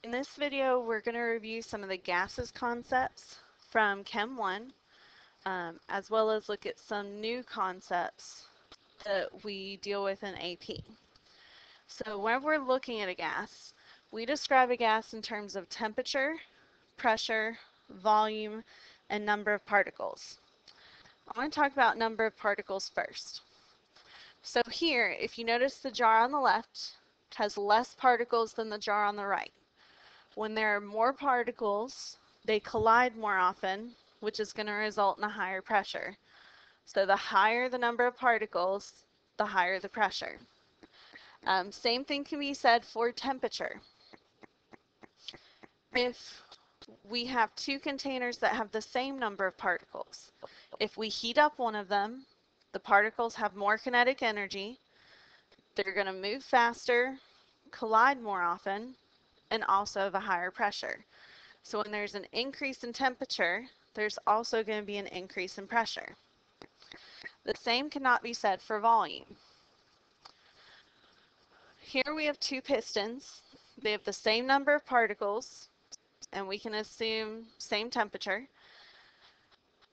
In this video, we're going to review some of the gases concepts from Chem 1, as well as look at some new concepts that we deal with in AP. So when we're looking at a gas, we describe a gas in terms of temperature, pressure, volume, and number of particles. I want to talk about number of particles first. So here, if you notice the jar on the left has less particles than the jar on the right. When there are more particles, they collide more often, which is going to result in a higher pressure. So the higher the number of particles, the higher the pressure. Same thing can be said for temperature. If we have two containers that have the same number of particles, if we heat up one of them, the particles have more kinetic energy, they're going to move faster, collide more often, and also have a higher pressure. So when there's an increase in temperature, there's also going to be an increase in pressure. The same cannot be said for volume. Here we have two pistons. They have the same number of particles, and we can assume same temperature.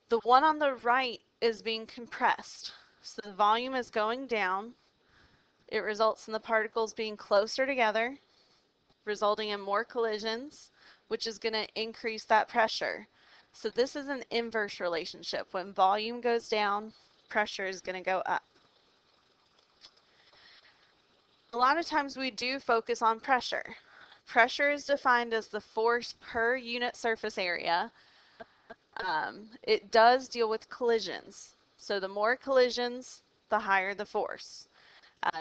The one on the right is being compressed, so the volume is going down. It results in the particles being closer together, resulting in more collisions, which is going to increase that pressure. So this is an inverse relationship. When volume goes down, pressure is going to go up. A lot of times we do focus on pressure. Pressure is defined as the force per unit surface area. It does deal with collisions. So the more collisions, the higher the force.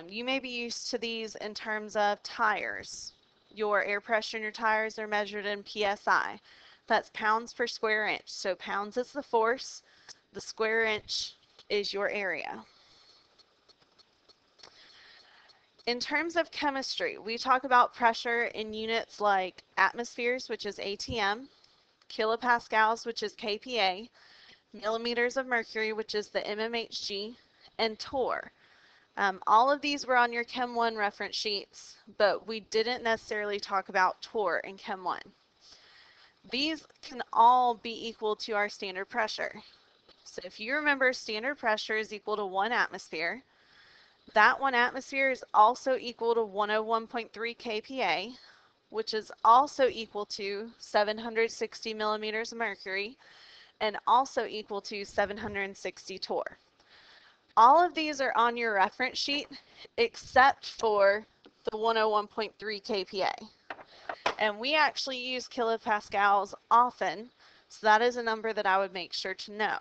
You may be used to these in terms of tires. Your air pressure in your tires are measured in PSI. That's pounds per square inch. So pounds is the force, the square inch is your area. In terms of chemistry, we talk about pressure in units like atmospheres, which is ATM, kilopascals, which is kPa, millimeters of mercury, which is the mmHg, and torr. All of these were on your Chem 1 reference sheets, but we didn't necessarily talk about torr in Chem 1. These can all be equal to our standard pressure. So if you remember, standard pressure is equal to 1 atmosphere. That 1 atmosphere is also equal to 101.3 kPa, which is also equal to 760 millimeters of mercury, and also equal to 760 torr. All of these are on your reference sheet except for the 101.3 kPa. And we actually use kilopascals often, so that is a number that I would make sure to know.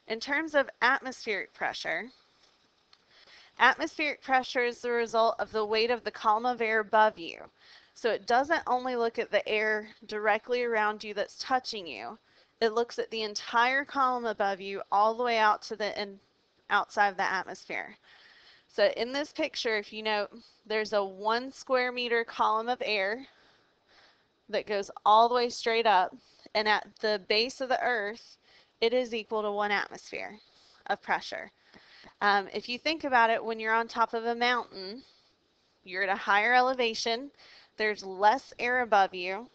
In terms of atmospheric pressure is the result of the weight of the column of air above you. So it doesn't only look at the air directly around you that's touching you, it looks at the entire column above you all the way out to the outside of the atmosphere. So in this picture, if you note, there's a 1 square meter column of air that goes all the way straight up, and at the base of the Earth, it is equal to 1 atmosphere of pressure. If you think about it, when you're on top of a mountain, you're at a higher elevation, there's less air above you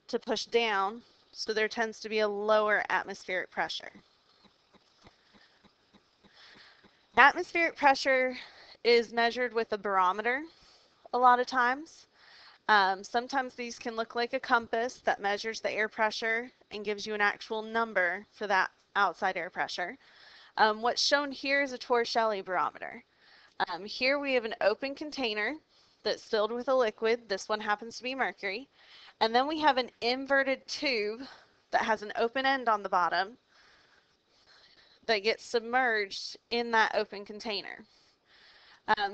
to push down, so there tends to be a lower atmospheric pressure. Atmospheric pressure is measured with a barometer a lot of times. Sometimes these can look like a compass that measures the air pressure and gives you an actual number for that outside air pressure. What's shown here is a Torricelli barometer. Here we have an open container that's filled with a liquid. This one happens to be mercury. And then we have an inverted tube that has an open end on the bottom that gets submerged in that open container.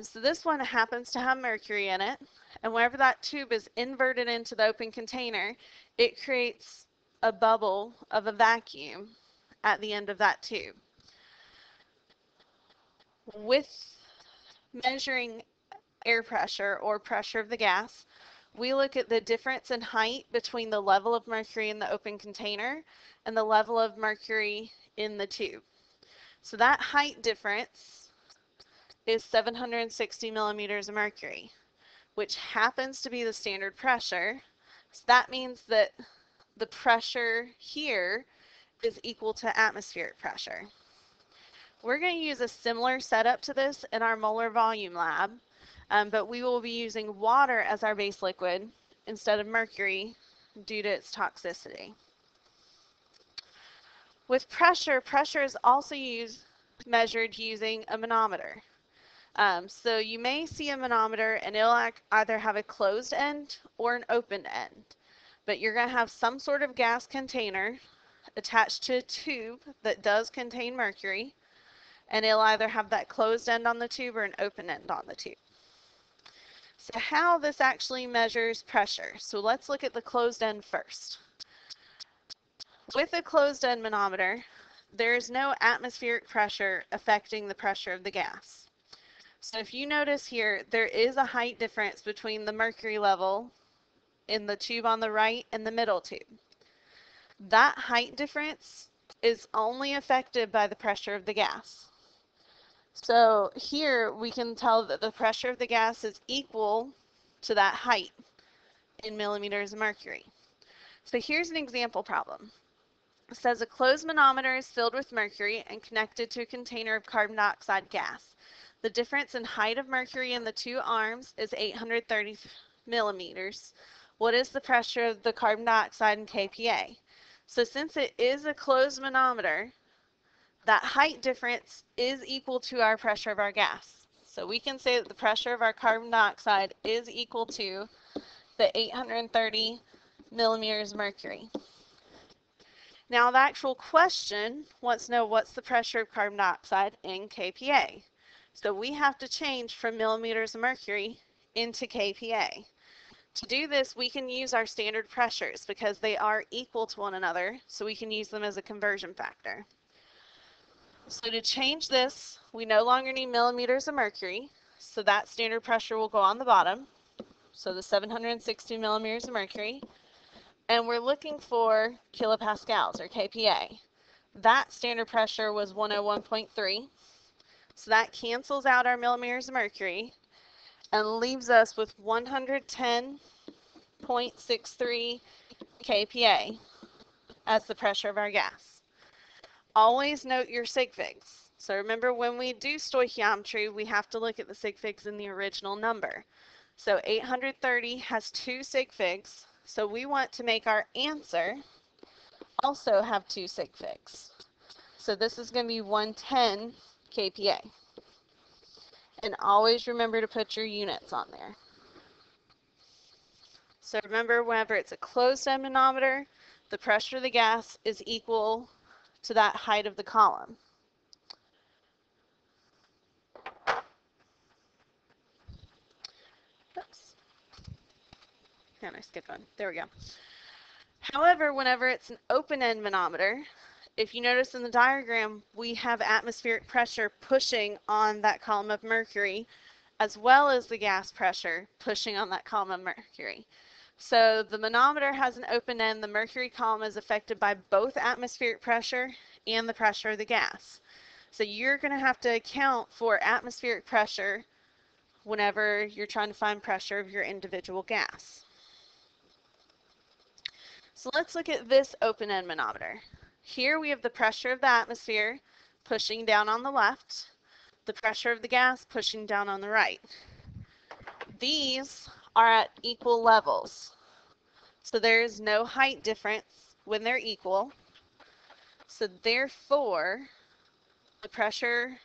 So this one happens to have mercury in it, and whenever that tube is inverted into the open container, it creates a bubble of a vacuum at the end of that tube. With measuring air pressure or pressure of the gas, we look at the difference in height between the level of mercury in the open container and the level of mercury in the tube. So that height difference is 760 millimeters of mercury. which happens to be the standard pressure. So that means that the pressure here is equal to atmospheric pressure. We're going to use a similar setup to this in our molar volume lab, but we will be using water as our base liquid instead of mercury due to its toxicity. With pressure, pressure is also measured using a manometer. So you may see a manometer and it'll either have a closed end or an open end, but you're going to have some sort of gas container attached to a tube that does contain mercury, and it'll either have that closed end on the tube or an open end on the tube. So how this actually measures pressure. So let's look at the closed end first. With a closed end manometer, there is no atmospheric pressure affecting the pressure of the gas. So if you notice here, there is a height difference between the mercury level in the tube on the right and the middle tube. That height difference is only affected by the pressure of the gas. So here we can tell that the pressure of the gas is equal to that height in millimeters of mercury. So here's an example problem. It says a closed manometer is filled with mercury and connected to a container of carbon dioxide gas. The difference in height of mercury in the two arms is 830 millimeters. What is the pressure of the carbon dioxide in kPa? So since it is a closed manometer, that height difference is equal to our pressure of our gas. So we can say that the pressure of our carbon dioxide is equal to the 830 millimeters of mercury. Now the actual question wants to know what's the pressure of carbon dioxide in kPa. So we have to change from millimeters of mercury into kPa. To do this, we can use our standard pressures because they are equal to one another, so we can use them as a conversion factor. So to change this, we no longer need millimeters of mercury, so that standard pressure will go on the bottom, so the 760 millimeters of mercury, and we're looking for kilopascals, or kPa. That standard pressure was 101.3, so that cancels out our millimeters of mercury and leaves us with 110.63 kPa as the pressure of our gas. Always note your sig figs. So remember, when we do stoichiometry, we have to look at the sig figs in the original number. So 830 has two sig figs, so we want to make our answer also have two sig figs. So this is going to be 110 kPa. And always remember to put your units on there. So remember, whenever it's a closed-end manometer, the pressure of the gas is equal to that height of the column. Oops. And I skipped one. There we go. However, whenever it's an open-end manometer, if you notice in the diagram, we have atmospheric pressure pushing on that column of mercury, as well as the gas pressure pushing on that column of mercury. So the manometer has an open end. The mercury column is affected by both atmospheric pressure and the pressure of the gas. So you're going to have to account for atmospheric pressure whenever you're trying to find pressure of your individual gas. So let's look at this open-end manometer. Here we have the pressure of the atmosphere pushing down on the left, the pressure of the gas pushing down on the right. These are at equal levels. So there is no height difference when they're equal. So therefore, the pressure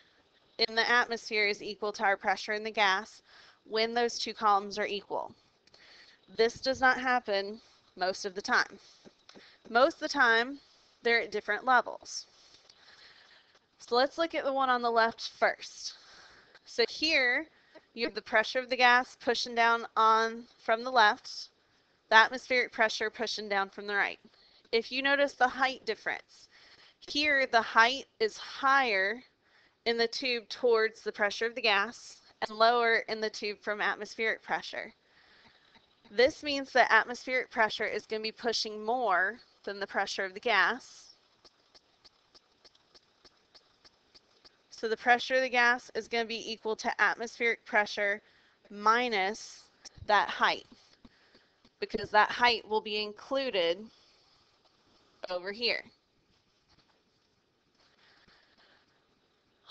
in the atmosphere is equal to our pressure in the gas when those two columns are equal. This does not happen most of the time. Most of the time, they're at different levels. So let's look at the one on the left first. So here, you have the pressure of the gas pushing down on from the left, the atmospheric pressure pushing down from the right. If you notice the height difference, here the height is higher in the tube towards the pressure of the gas and lower in the tube from atmospheric pressure. This means that atmospheric pressure is going to be pushing more than the pressure of the gas. So the pressure of the gas is going to be equal to atmospheric pressure minus that height, because that height will be included over here.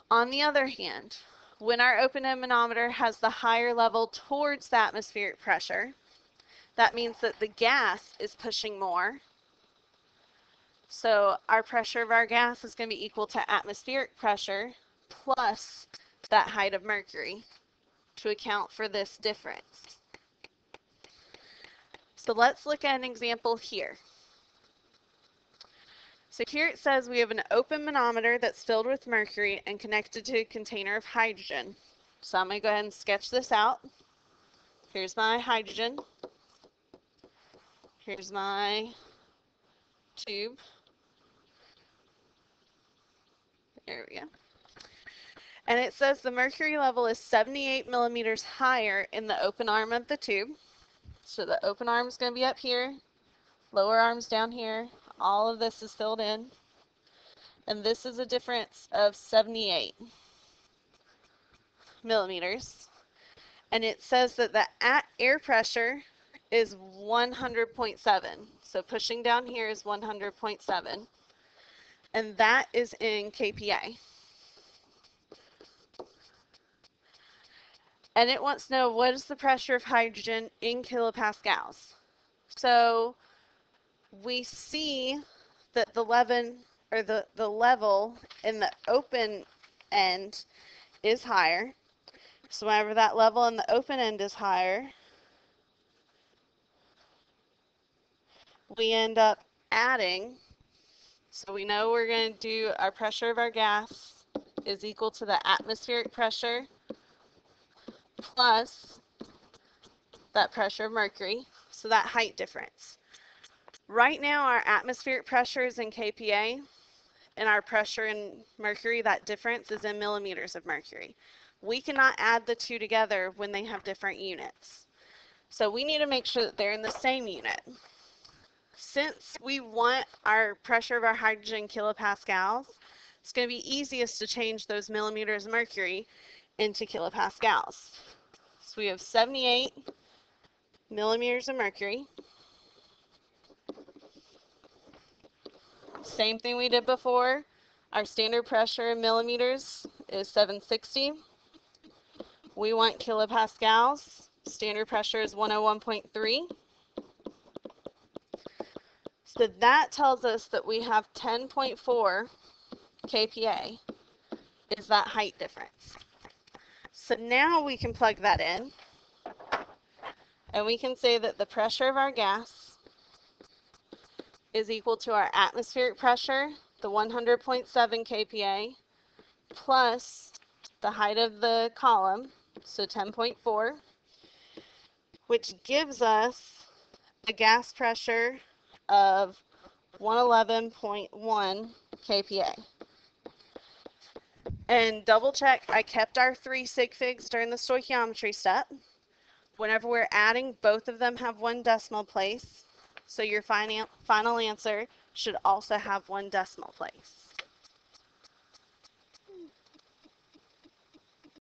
On the other hand, when our open-end manometer has the higher level towards the atmospheric pressure, that means that the gas is pushing more. So our pressure of our gas is going to be equal to atmospheric pressure plus that height of mercury to account for this difference. So let's look at an example here. So here it says we have an open manometer that's filled with mercury and connected to a container of hydrogen. So I'm going to go ahead and sketch this out. Here's my hydrogen. Here's my tube. There we go. And it says the mercury level is 78 millimeters higher in the open arm of the tube. So the open arm is going to be up here, lower arm's down here. All of this is filled in. And this is a difference of 78 millimeters. And it says that the air pressure is 100.7. So pushing down here is 100.7. And that is in kPa. And it wants to know what is the pressure of hydrogen in kilopascals. So we see that the level in the open end is higher. So whenever that level in the open end is higher, we end up adding. So we know we're going to do our pressure of our gas is equal to the atmospheric pressure plus that pressure of mercury, so that height difference. Right now our atmospheric pressure is in kPa, and our pressure in mercury, that difference is in millimeters of mercury. We cannot add the two together when they have different units. So we need to make sure that they're in the same unit. Since we want our pressure of our hydrogen in kilopascals, it's going to be easiest to change those millimeters of mercury into kilopascals. So we have 78 millimeters of mercury. Same thing we did before. Our standard pressure in millimeters is 760. We want kilopascals. Standard pressure is 101.3. So that tells us that we have 10.4 kPa is that height difference. So now we can plug that in, and we can say that the pressure of our gas is equal to our atmospheric pressure, the 100.7 kPa, plus the height of the column, so 10.4, which gives us a gas pressure of 111.1 kPa. And double check, I kept our 3 sig figs during the stoichiometry step. Whenever we're adding, both of them have 1 decimal place. So your final answer should also have 1 decimal place.